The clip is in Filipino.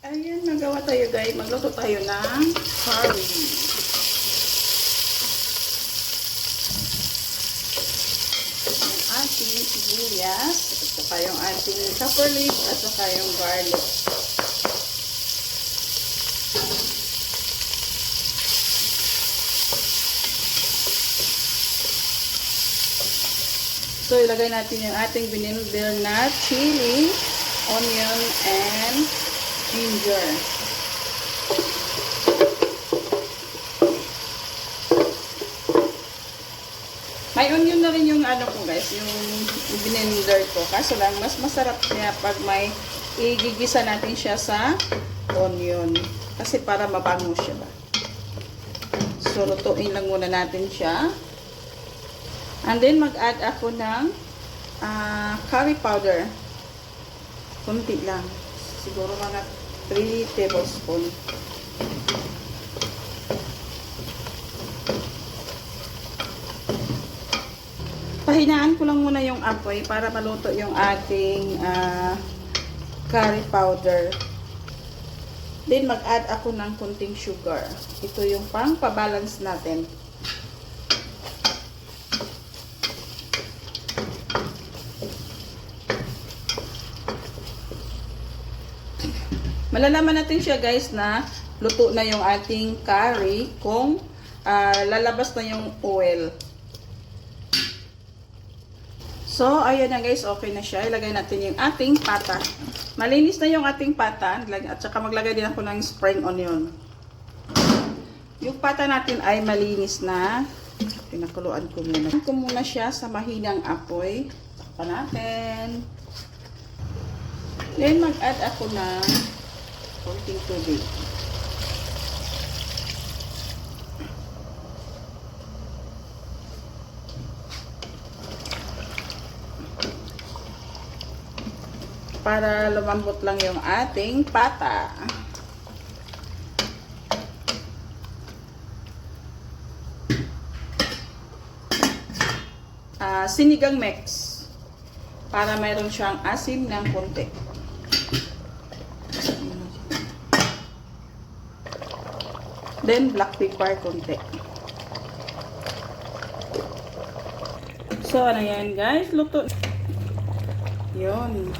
Ayan, nagawa tayo guys. Magluto tayo ng curry. Yung ating sibuyas, at saka yung ating pepper leaf, at saka yung garlic. So, ilagay natin yung ating binilder na chili, onion, and ginger. May onion na rin yung ano ko guys, yung binilder ko. Kaso lang, mas masarap niya pag may igigisa natin siya sa onion. Kasi para mabango siya ba. So, lutuin lang muna natin siya. And then, mag-add ako ng curry powder. Kunti lang. Siguro mga 3 tablespoons. Pahinaan ko lang muna yung apoy para maluto yung ating curry powder. Then, mag-add ako ng kunting sugar. Ito yung pang-pabalance natin. Malalaman natin siya guys na luto na yung ating curry kung lalabas na yung oil. So, ayan na guys, okay na siya. Ilagay natin yung ating pata. Malinis na yung ating pata. At saka maglagay din ako ng spring onion. Yung pata natin ay malinis na. Pinakuluan ko muna. Ko muna siya sa mahinang apoy. Takpan natin. Then, mag-add ako ng konting tubig. Para lumambot lang yung ating pata. Sinigang mix. Para mayroon siyang asim ng konti. Then, black pepper konti. So, ano yan guys? Luto. Yun.